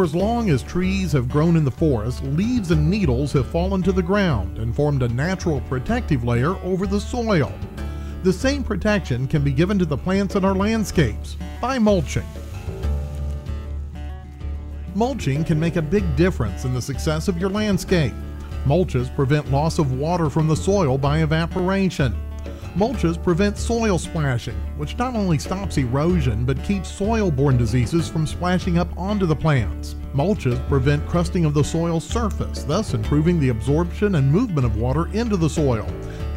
as long as trees have grown in the forest, leaves and needles have fallen to the ground and formed a natural protective layer over the soil. The same protection can be given to the plants in our landscapes by mulching. Mulching can make a big difference in the success of your landscape. Mulches prevent loss of water from the soil by evaporation. Mulches prevent soil splashing, which not only stops erosion but keeps soil-borne diseases from splashing up onto the plants. Mulches prevent crusting of the soil surface, thus improving the absorption and movement of water into the soil.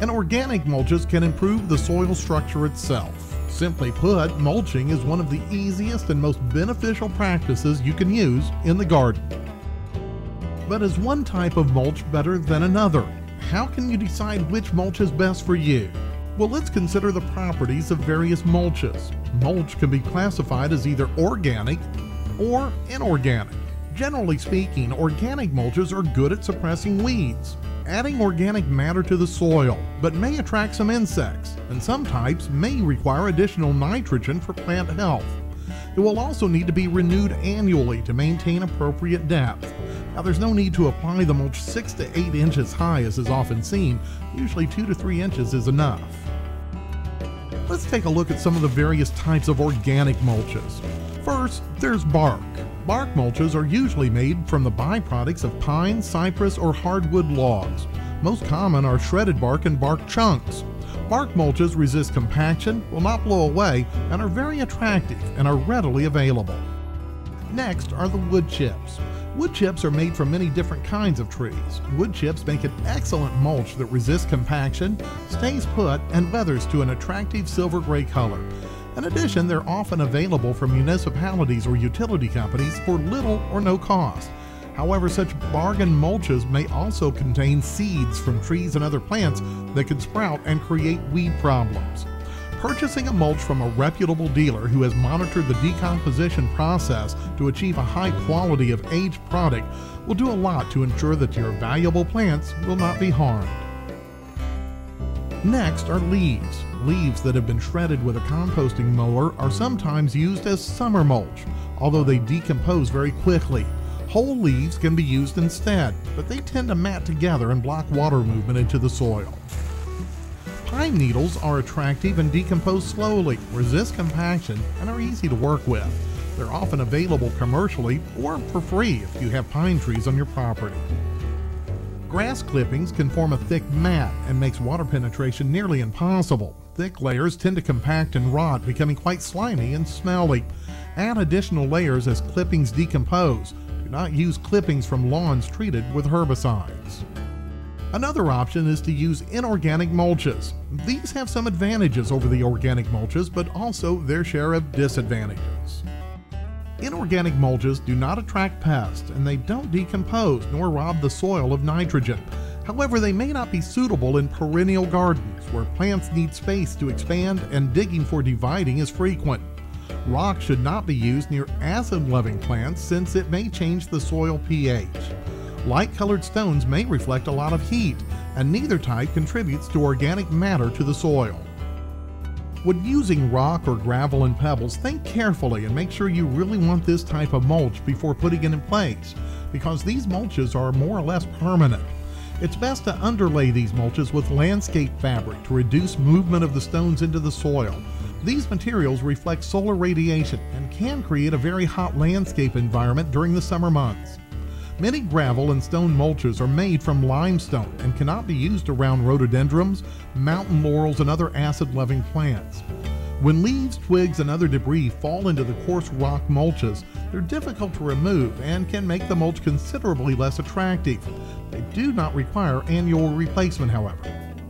And organic mulches can improve the soil structure itself. Simply put, mulching is one of the easiest and most beneficial practices you can use in the garden. But is one type of mulch better than another? How can you decide which mulch is best for you? Well, let's consider the properties of various mulches. Mulch can be classified as either organic or inorganic. Generally speaking, organic mulches are good at suppressing weeds, adding organic matter to the soil, but may attract some insects, and some types may require additional nitrogen for plant health. It will also need to be renewed annually to maintain appropriate depth. Now, there's no need to apply the mulch 6 to 8 inches high as is often seen. Usually 2 to 3 inches is enough. Let's take a look at some of the various types of organic mulches. First, there's bark. Bark mulches are usually made from the byproducts of pine, cypress, or hardwood logs. Most common are shredded bark and bark chunks. Bark mulches resist compaction, will not blow away, and are very attractive and are readily available. Next are the wood chips. Wood chips are made from many different kinds of trees. Wood chips make an excellent mulch that resists compaction, stays put, and weathers to an attractive silver gray color. In addition, they're often available from municipalities or utility companies for little or no cost. However, such bargain mulches may also contain seeds from trees and other plants that can sprout and create weed problems. Purchasing a mulch from a reputable dealer who has monitored the decomposition process to achieve a high quality of aged product will do a lot to ensure that your valuable plants will not be harmed. Next are leaves. Leaves that have been shredded with a composting mower are sometimes used as summer mulch, although they decompose very quickly. Whole leaves can be used instead, but they tend to mat together and block water movement into the soil. Pine needles are attractive and decompose slowly, resist compaction, and are easy to work with. They're often available commercially or for free if you have pine trees on your property. Grass clippings can form a thick mat and makes water penetration nearly impossible. Thick layers tend to compact and rot, becoming quite slimy and smelly. Add additional layers as clippings decompose. Do not use clippings from lawns treated with herbicides. Another option is to use inorganic mulches. These have some advantages over the organic mulches, but also their share of disadvantages. Inorganic mulches do not attract pests, and they don't decompose nor rob the soil of nitrogen. However, they may not be suitable in perennial gardens where plants need space to expand and digging for dividing is frequent. Rock should not be used near acid-loving plants since it may change the soil pH. Light-colored stones may reflect a lot of heat, and neither type contributes to organic matter to the soil. When using rock or gravel and pebbles, think carefully and make sure you really want this type of mulch before putting it in place, because these mulches are more or less permanent. It's best to underlay these mulches with landscape fabric to reduce movement of the stones into the soil. These materials reflect solar radiation and can create a very hot landscape environment during the summer months. Many gravel and stone mulches are made from limestone and cannot be used around rhododendrons, mountain laurels, and other acid-loving plants. When leaves, twigs, and other debris fall into the coarse rock mulches, they're difficult to remove and can make the mulch considerably less attractive. They do not require annual replacement, however.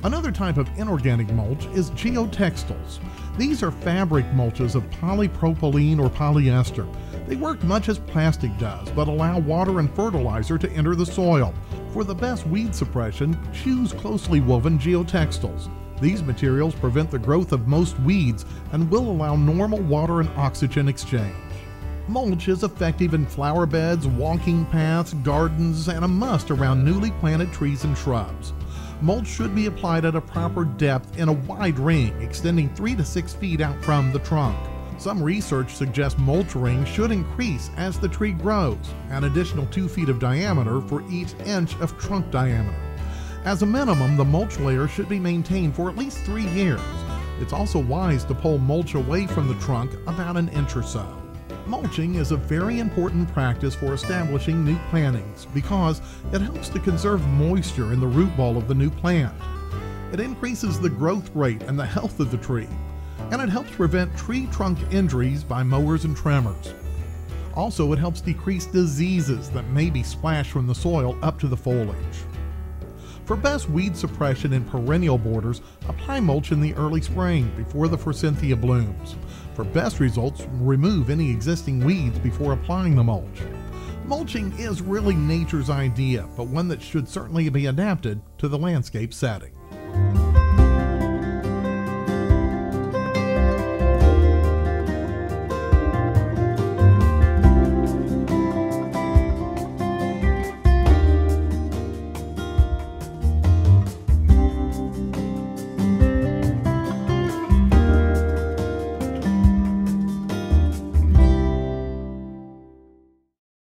Another type of inorganic mulch is geotextiles. These are fabric mulches of polypropylene or polyester. They work much as plastic does, but allow water and fertilizer to enter the soil. For the best weed suppression, choose closely woven geotextiles. These materials prevent the growth of most weeds and will allow normal water and oxygen exchange. Mulch is effective in flower beds, walking paths, gardens, and a must around newly planted trees and shrubs. Mulch should be applied at a proper depth in a wide ring, extending 3 to 6 feet out from the trunk. Some research suggests mulching should increase as the tree grows, an additional 2 feet of diameter for each inch of trunk diameter. As a minimum, the mulch layer should be maintained for at least 3 years. It's also wise to pull mulch away from the trunk about an inch or so. Mulching is a very important practice for establishing new plantings because it helps to conserve moisture in the root ball of the new plant. It increases the growth rate and the health of the tree, and it helps prevent tree trunk injuries by mowers and trimmers. Also, it helps decrease diseases that may be splashed from the soil up to the foliage. For best weed suppression in perennial borders, apply mulch in the early spring before the forsythia blooms. For best results, remove any existing weeds before applying the mulch. Mulching is really nature's idea, but one that should certainly be adapted to the landscape setting.